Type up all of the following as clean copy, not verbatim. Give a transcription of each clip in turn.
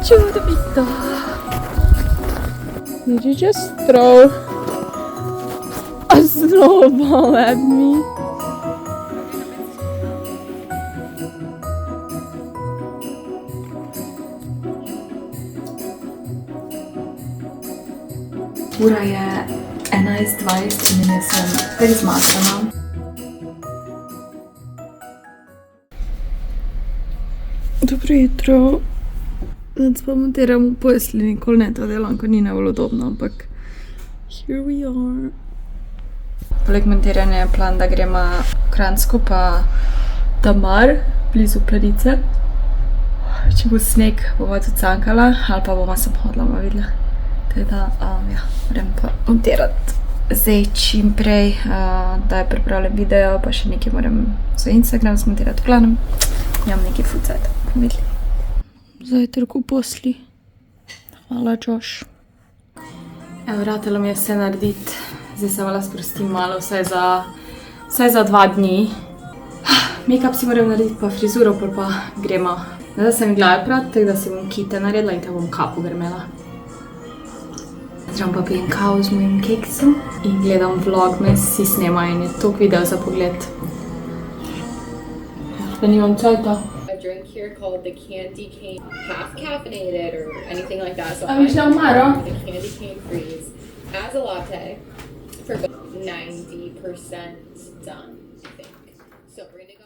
Čudovito. Did you just throw a snowball at me? Ura je 11:20 in jaz sem prezmatana. Dobro jutro. Zdaj pa montiram v posli, nikoli ne to delam, ko ni najbolj udobno, ampak here we are. Poleg montiranja je plan, da gremo v Kranjsko pa Tamar, blizu Planice. Če bo sneg, bomo tudi Sankala, ali pa bomo sem hodila, bomo videla. Teda, ja, moram pa montirati zdaj čim prej, da je pripravljen video, pa še nekaj moram za Instagram zmontirati v planem. Imam nekaj fucajta, bomo videli. Zajtrk v posli. Hvala, Josh. Evo, ratelo mi je vse narediti. Zdaj se vala sprostim malo, vsaj za 2 dni. Make-up si moram narediti, pa frizuro, pa gremo. Zdaj sem mi glave prat, tako da si bom kite naredila in te bom kapo grmela. Zdaj pa pijem kavo z mojim keksom in gledam vlogmas, si snema in je toliko video za pogled. Da nimam čajta. Drink here called the candy cane, half caffeinated or anything like that. So I'm the candy cane freeze as a latte for about 90% done, I think. So we're gonna go.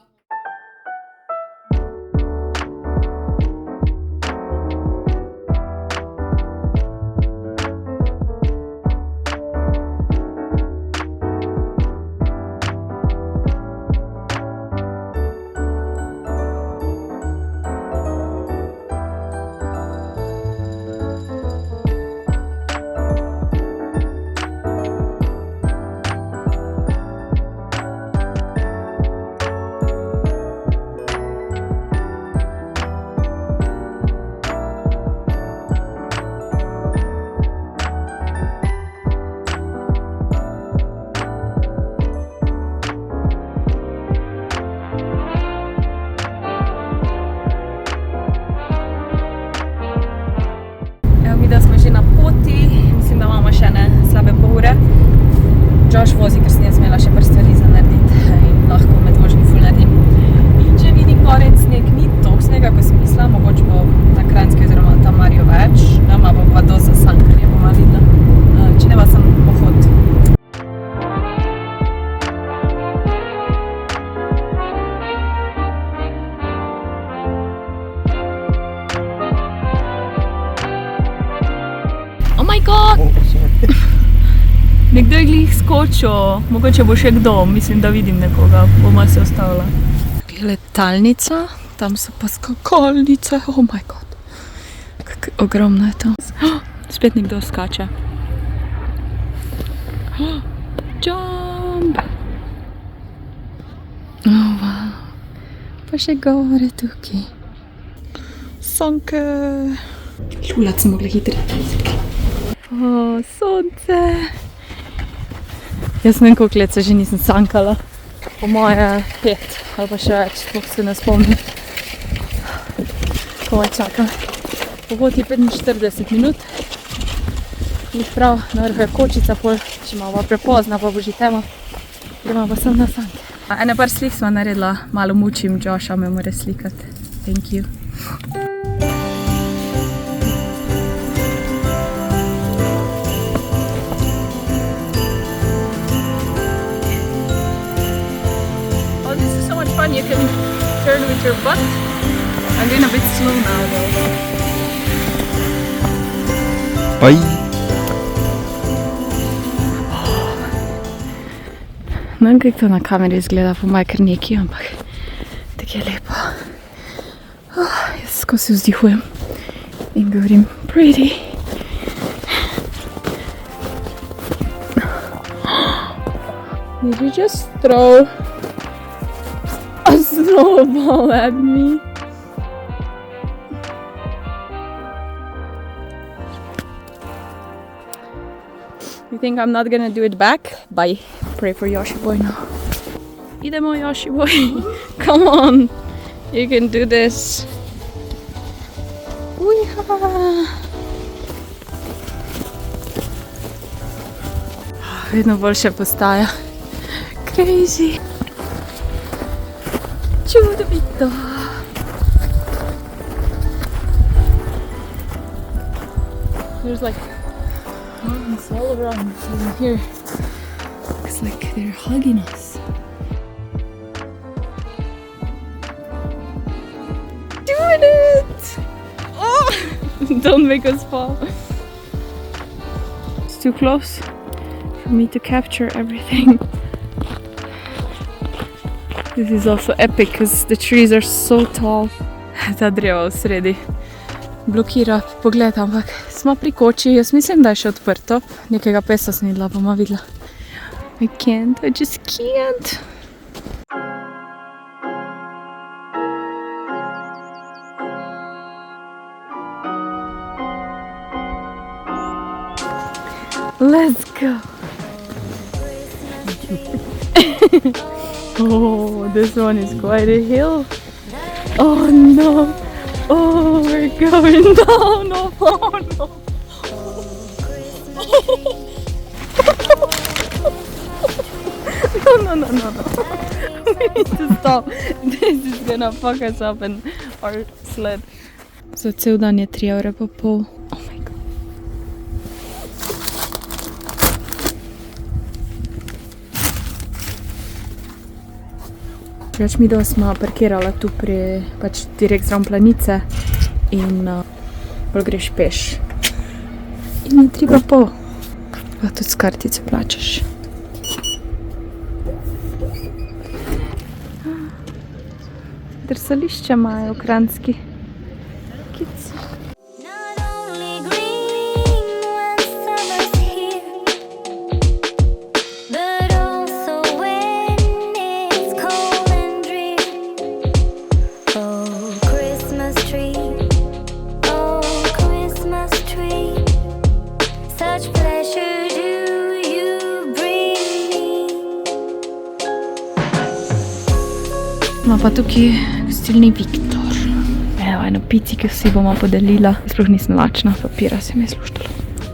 Josh vozi, ker sem jaz imela še par stvari za narediti in lahko med vožnji ful naredim. In če vidim konec sneg, ni toliko snega, kot sem mislila, mogoče bo na Kranjski oziroma na Tamarju več, nama bo pa dosti za Sankanje, bomo videla. Če ne pa sem pohod. Oh my god! Nekdo je glih skočil, mogoče bo še kdo, mislim, da vidim nekoga, boma se ostavila. Letalnica, tam so pa skakalnice, oh my god. Kako ogromno je to. Spet nekdo skače. Jump! Oh wow. Pa še gore tukaj. Sonke. Ljulat sem mogla hitri. Oh, sonce. Jaz ne vem, koliko let se že nisem sankala. Po moje 5 ali pa še več, koliko se ne spomnim. Ko me čaka. Pohod je 45 minut. Ni prav, na vrhu je kočica, pol, če malo prepozna, pa bo že tema. Gremo pa sem na sanke. Ene par slik sva naredila, malo mučim Josha, me mora slikati. Thank you. You can turn with your butt. I'm going a bit slow now though. Bye! Ne vem, kako to na kameri izgleda, po moje kar neki, ampak tako je lepo. Jaz skozi vzdihujem in govorim pretty. Did you just throw a snowball at me? You think I'm not gonna do it back? Bye. Pray for Yoshi boy now. Idemo Yoshi boy. Come on. You can do this. Ujha. Vedno boljše postaja. Crazy. Čudovito. There's like mountains all around in here. Looks like they're hugging us. Doing it! Oh! Don't make us fall. It's too close for me to capture everything. This is also epic because the trees are so tall. Ta dreva v sredi blokira pogled, ampak smo pri koči, jaz mislim, da je še odprto. Nekega pesa snidla, bomo videla. I just can't. Let's go. Oh, this one is quite a hill. Oh no. Oh, we're going down. Oh no. No. We need to stop. This is gonna fuck us up in our sled. Za cel dan je 3,5 €. Oh my god. Reč mi, da smo parkirala tu pri, pač direkt zraven Planice in bolj greš peš. In je 3,5 €. Pa tudi s kartice plačaš. Drsališče imajo kranjski. Kids. Ima pa tukaj gostilni Viktor. Evo, eno pici, ki vsi bomo podelila. Sploh nisem lačna, papira se mi je sluštalo.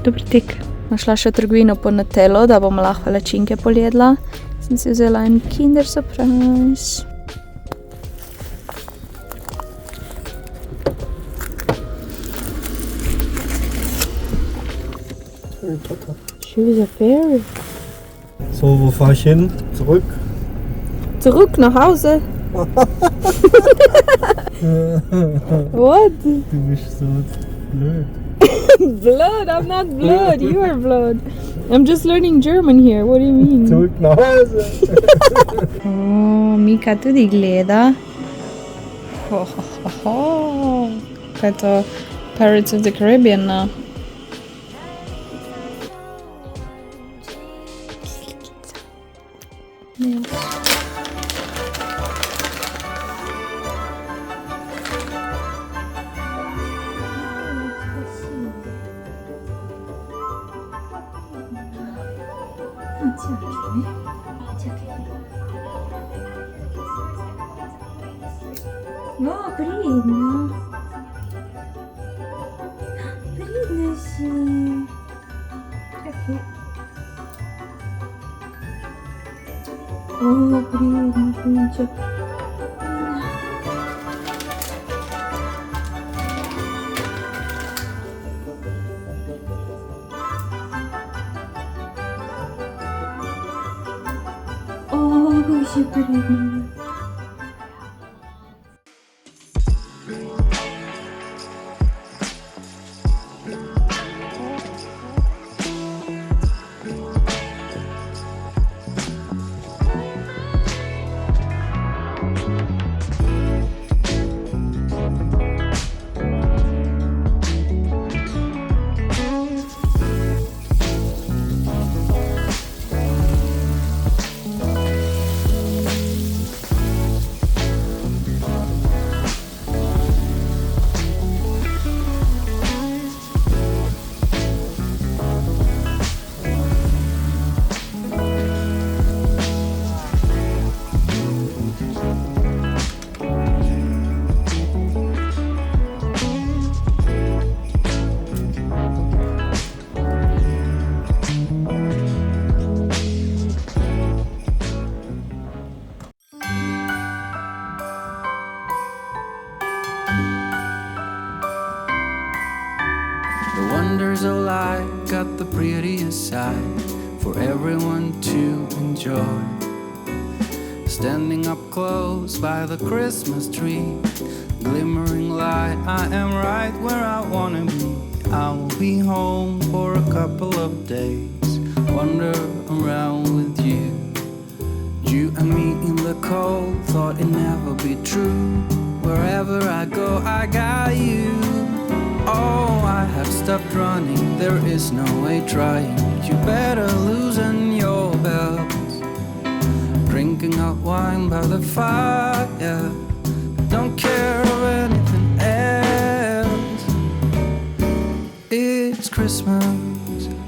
Dobri tek. Našla še trgovino po Nutello, da bom lahko palačinke poljedla. Sem si vzela en Kinder Surprise. She was a fairy. So, wo fahr ich hin? Zurück? Zurück nach Hause. What? Du bist so blöd. Blood? I'm not blood. You are blood. I'm just learning German here. What do you mean? Zurück nach Hause. Oh, Mika tudi gleda. Kaj je to? Pirates of the Caribbean, no? О, придно. Придно си. Чакай. О, придно, кунчик. О, как все придно. The wonders of life got the prettiest side for everyone to enjoy. Standing up close by the Christmas tree, glimmering light, I am right where I wanna be. I will be home for a couple of days, wander around with you. You and me in the cold, thought it'd never be true. Wherever I go, I got you. Oh, I have stopped running, there is no way trying. You better loosen your belt. Drinking hot wine by the fire, don't care of anything else. It's Christmas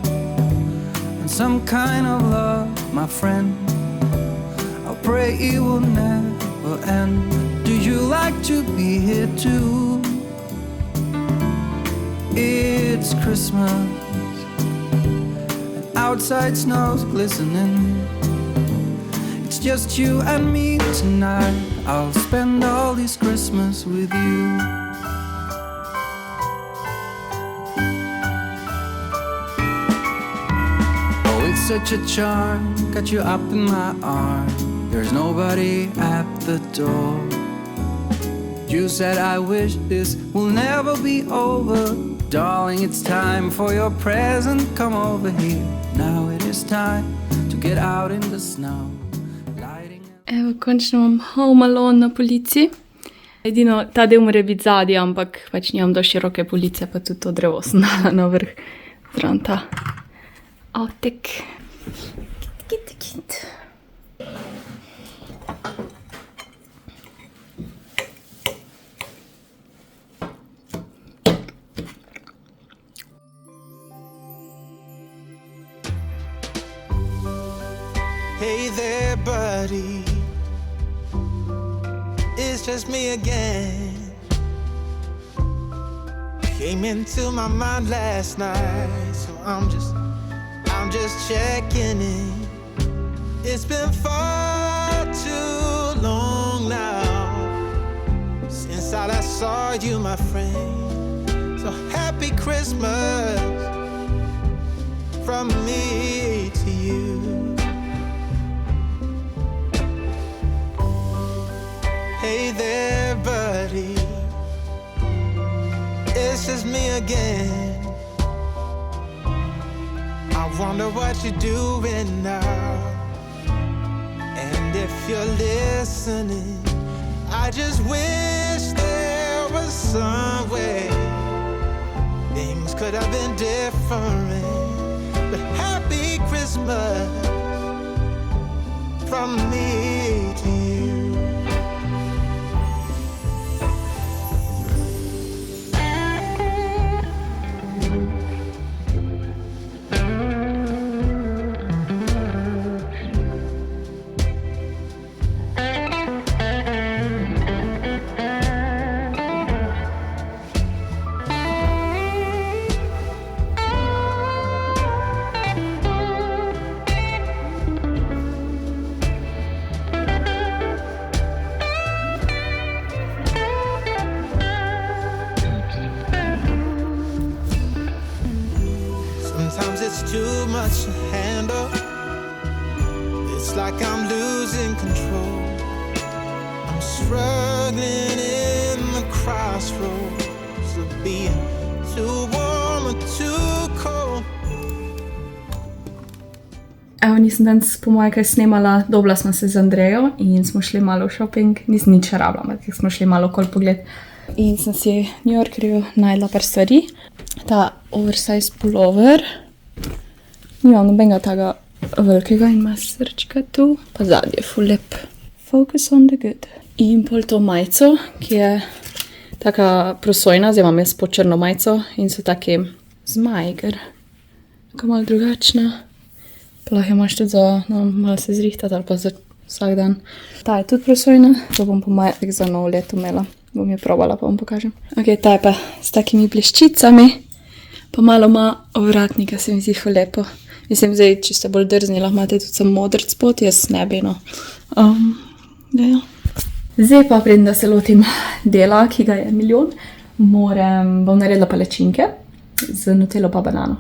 and some kind of love, my friend. I'll pray it will never end. Do you like to be here too? It's Christmas and outside snow's glistening. It's just you and me tonight. I'll spend all this Christmas with you. Oh, it's such a charm, got you up in my arm. There's nobody at the door. You said I wish this will never be over. Darling, it's time for your present, come over here. Now it is time to get out in the snow. Evo, končno imam Home Alone na polici. Edino, ta del mora biti zadnji, ampak pač nimam dosti široke police, pa tudi to drevo sem dala na vrh. Zraven ta avtek. Kit. Hey there, buddy. It's just me again. Came into my mind last night, so I'm just checking in. It's been far too long now since I last saw you, my friend. So happy Christmas from me to you. Hey there, buddy. It's just me again. I wonder what you're doing now. And if you're listening, I just wish there was some way things could have been different. But happy Christmas from me to you. Sometimes it's too much to handle. It's like I'm losing control. I'm struggling in the crossroads of being too warm or too cold. Evo, nisem danes po moje kaj snemala, dobila smo se z Andrejo in smo šli malo v shopping. Nisem nič rabila, ampak smo šli malo okoli pogled. In sem si v New Yorkerju najdla par stvari. Ta oversize pullover. Nimam nobenega tega velikega in ima srčka tu. Pa zadnji je full lep. Focus on the good. In pol to majico, ki je taka prosojna, zdaj imam jaz po črno majico in so taki zmaji, ker tako malo drugačna. Pa lahko imaš tudi za malo se zrihtati ali pa za vsak dan. Ta je tudi prosojna, to bom po majitek za novo leto imela. Bom jo probala, pa vam pokažem. Ok, ta je pa s takimi bleščicami. Pa malo ima ovratnika, se mi zdi lepo. Mislim, zdaj, če ste bolj drzni, lahko imate tudi samo modrc spod, jaz ne bi, no. Ja. Zdaj pa, preden da se lotim dela, ki ga je milijon, bom naredila palečinke z nutelo pa banano.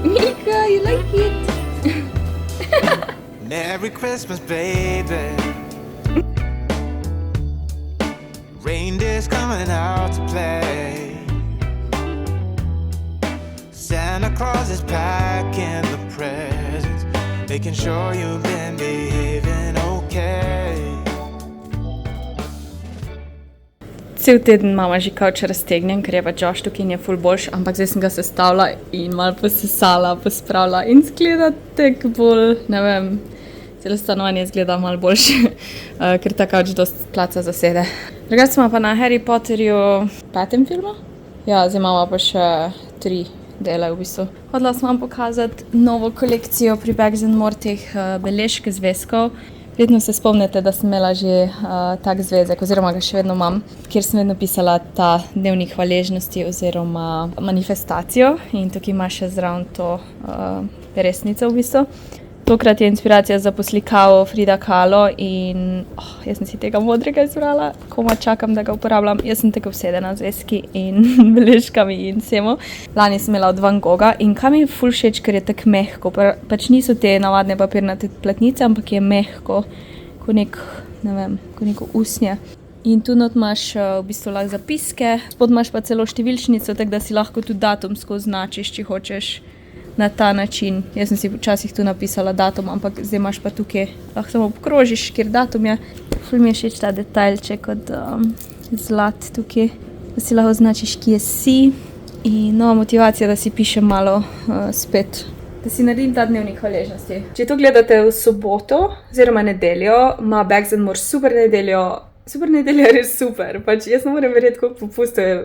Mika, you like it? Merry Christmas, baby. Reindeer's coming out to play. Santa Claus is packing the presents, making sure you've been behaving okay. Cel teden mama že kavč raztegnem, ker je pa Josh tukaj in je ful boljš, ampak zdaj sem ga sestavila in malo posesala, pospravila in zgleda tek bolj, ne vem, celo stanovanje zgleda malo boljše, ker ta kavč dosti placa zasede. Drugače smo pa na Harry Potterju 5. filmu. Ja, zdaj imamo pa še 3 dele v bistvu. Hodila sem vam pokazati novo kolekcijo pri Bags&More teh beležk zvezkov. Verjetno se spomnite, da sem imela že tak zvezek, oziroma ga še vedno imam, kjer sem vedno pisala ta dnevnik hvaležnosti oziroma manifestacijo in tukaj ima še zraven to resnico v bistvu. Tokrat je inspiracija za poslikavo Frida Kahlo in jaz sem si tega modrega izbrala, komaj čakam, da ga uporabljam. Jaz sem tako obsedena zvezki in beležkami in vsemu. Lani sem imela od Van Gogha in kaj mi je ful všeč, ker je tako mehko. Pač niso te navadne papirnate platnice, ampak je mehko, kot neko usnje. In tu not imaš v bistvu lahko zapiske, spod imaš pa celo številčnico, tako da si lahko tudi datumsko označiš, če hočeš. Na ta način. Jaz sem si včasih tu napisala datum, ampak zdaj imaš pa tukaj, lahko samo obkrožiš, kjer datum je. Ful mi je všeč ta detajlček od zlat tukaj, da si lahko označiš, kje si. In nova motivacija, da si pišem malo spet, da si naredim ta dnevnik hvaležnosti. Če to gledate v soboto oziroma nedeljo, ima Bags&More Super nedeljo. Super nedelja je res super, pač jaz ne morem verjeti, koliko popustov je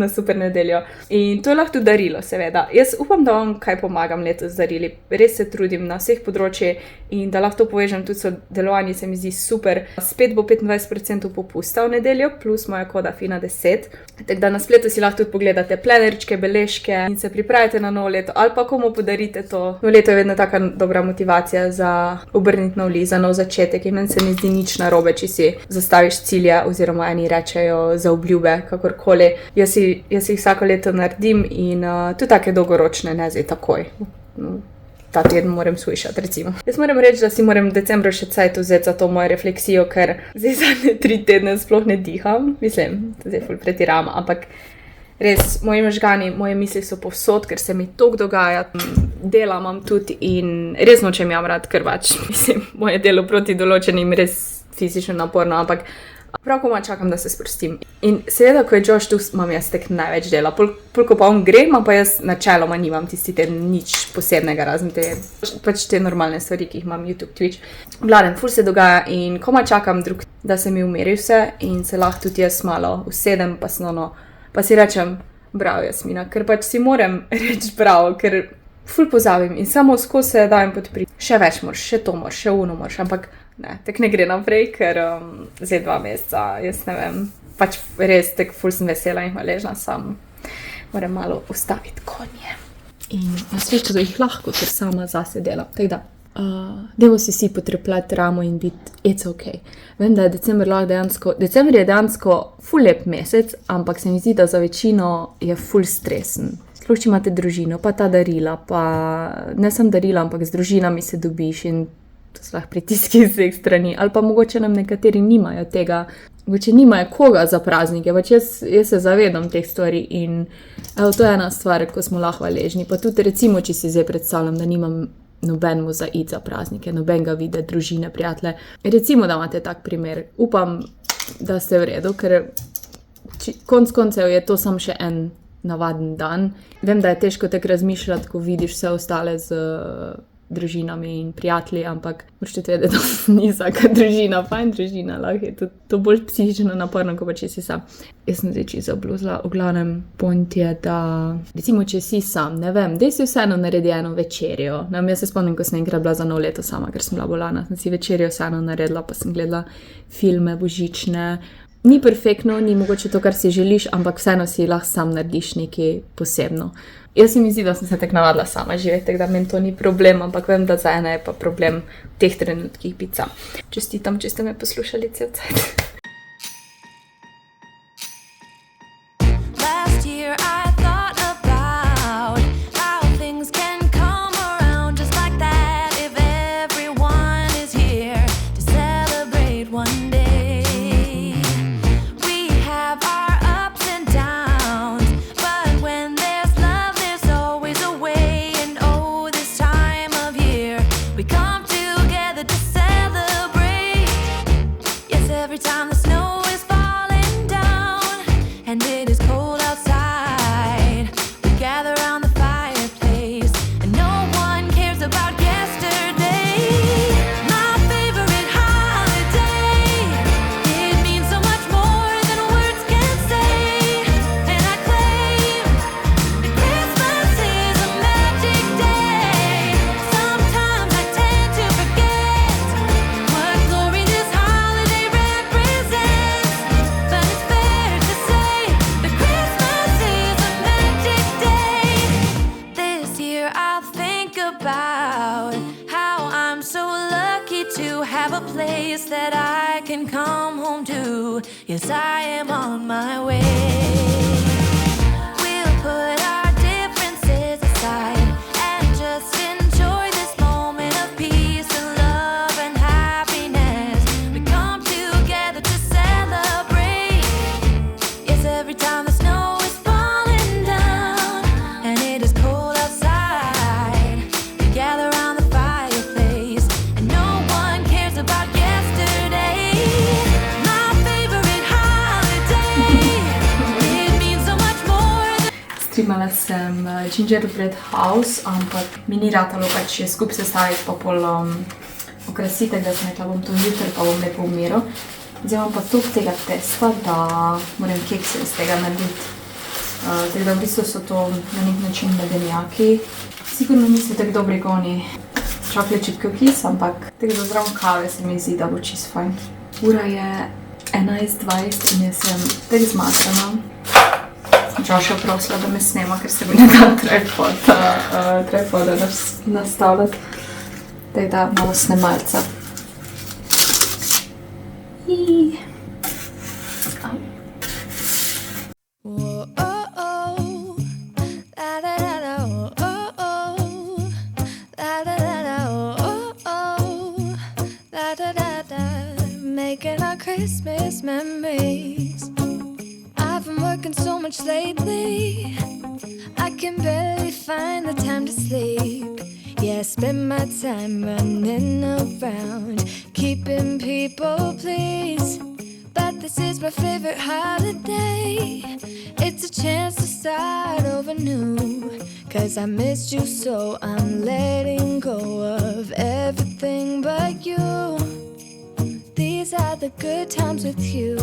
na super nedeljo. In to je lahko tudi darilo, seveda. Jaz upam, da vam kaj pomagam letos z darili. Res se trudim na vseh področjih in da lahko to povežem tudi s delovanjem, se mi zdi super. Spet bo 25% popusta v nedeljo, plus moja koda Fina 10. Tako da na spletu si lahko tudi pogledate planeričke, beležke in se pripravite na novo leto ali pa komu podarite to. Novo leto je vedno taka dobra motivacija za obrniti nov list, za nov začetek in meni se ne zdi nič narobe, če si zastaviš cilje, oziroma eni rečejo za obljube, kakorkoli. Jaz jih vsako leto naredim in tudi take dolgoročne, ne zdaj takoj. Ta teden moram slišati, recimo. Jaz moram reči, da si moram v decembru še cajt vzeti za to mojo refleksijo, ker zdaj zadnje 3 tedne sploh ne diham. Mislim, zdaj ful pretiram, ampak res, moji možgani, moje misli so povsod, ker se mi toliko dogaja. Dela imam tudi in res nočem jamrati, ker pač, mislim, moje delo proti določenim res fizično naporno, ampak prav komaj čakam, da se sprostim. In seveda, ko je Josh tu, imam jaz tek največ dela. Ko pa on gre, pa jaz načeloma nimam tisti teden nič posebnega, razen te normalne stvari, ki jih imam, YouTube, Twitch. V glavnem, ful se dogaja in komaj čakam da se mi umiri vse in se lahko tudi jaz malo usedem, pa si rečem, bravo Jasmina, ker pač si moram reči bravo, ker ful pozabim in samo skozi se dajem podpriti. Še več moraš, še to moraš, še ono moraš, ampak ne, tak ne gre naprej, ker zdaj 2 meseca, jaz ne vem, pač res tak ful sem vesela in hvaležna, sam moram malo ustaviti konje. In na srečo, da jih lahko, ker sama zase delam, tako da. Dajmo si vsi potrepljati ramo in biti it's ok. Vem, da je december je dejansko ful lep mesec, ampak se mi zdi, da za večino je ful stresen. Sploh, če imate družino, pa ta darila, pa ne sem darila, ampak z družinami se dobiš in to so lahko pritiski iz vseh strani, ali pa mogoče nam nekateri nimajo tega, mogoče nimajo koga za praznike, pač jaz se zavedam teh stvari in to je ena stvar, ko smo lahko hvaležni, pa tudi recimo, če si zdaj predstavljam, da nimam nobenemu za iti za praznike, nobenega videti, družine, prijatelje. Recimo, da imate tak primer, upam, da ste v redu, ker konc koncev je to samo še en navaden dan. Vem, da je težko tako razmišljati, ko vidiš vse ostale z družinami in prijatelji, ampak morate vedeti, da to ni vsaka družina, fajn družina, lahko je to bolj psihično naporno, kot pa če si sam. Jaz sem zdaj čisto zabluzla, v glavnem point je, da recimo, če si sam, ne vem, daj si vseeno naredi eno večerjo. Jaz se spomnim, ko sem enkrat bila za novo leto sama, ker sem bila bolana, sem si večerjo vseeno naredila, pa sem gledala filme božične. Ni perfektno, ni mogoče to, kar si želiš, ampak vseeno si lahko sam narediš nekaj posebno. Jaz se mi zdi, da sem se tako navadila sama živeti, tako da meni to ni problem, ampak vem, da za ene je pa problem v teh trenutkih pica. Čestitam, če ste me poslušali cel cajt. That I can come home to. Yes, I am on my way. We'll put our differences aside and just enjoy this moment of peace and love and happiness. We come together to celebrate. Yes, every time the snow is falling down and it is cold outside, we gather around the fireplace and no one cares about Streamala sem gingerbread house, ampak mi ni ratalo pač je skupaj sestaviti pa pol okrasiti, da sem rekla, bom to jutri pa bom lepo v miru. Zdaj imam pa toliko tega testa, da moram keksje iz tega narediti. Tako da v bistvu so to na nek način medenjaki. Sigurno niso tako dobri kot oni chocolate chip cookies, ampak tako da zraven kave se mi zdi, da bo čisto fajn. Ura je 11:20 in jaz sem tako zmatrana. Joshua prosila, da me snema, ker se mi ne da tripoda nastavljati. Tako da malo snemalca. Making our Christmas memories. I've been working so much lately, I can barely find the time to sleep. Yeah, I spend my time running around, keeping people pleased. But this is my favorite holiday. It's a chance to start over new, 'cause I missed you so I'm letting go of everything but you. These are the good times with you.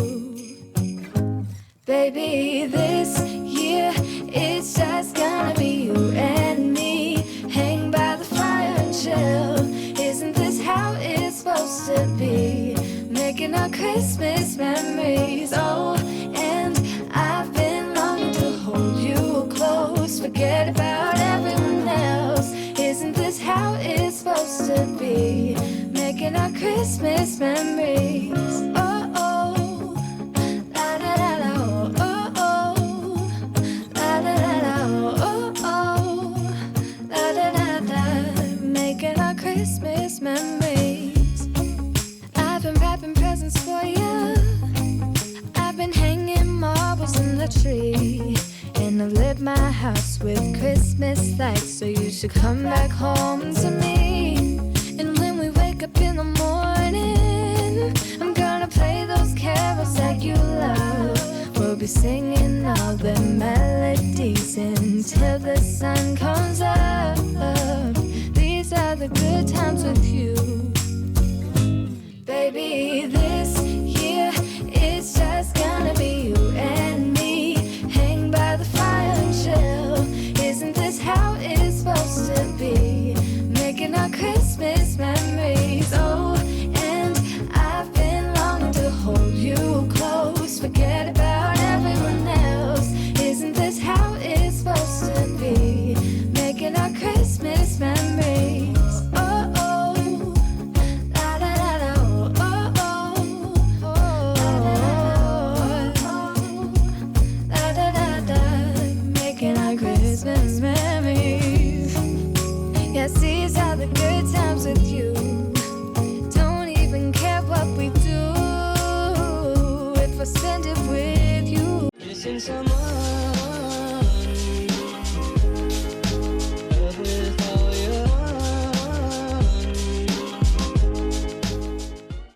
Baby, this year it's just gonna be you and me. Hang by the fire and chill. Isn't this how it's supposed to be? Making our Christmas memories. Oh, and I've been longing to hold you close. Forget about everyone else. Isn't this how it's supposed to be? Making our Christmas memories. Oh, oh. Christmas memories. I've been wrapping presents for you. I've been hanging marbles in the tree, and I've lit my house with Christmas lights. So you should come back home to me. And when we wake up in the morning, I'm gonna play those carols that you love. We'll be singing all the melodies until the sun comes up. These are the good Some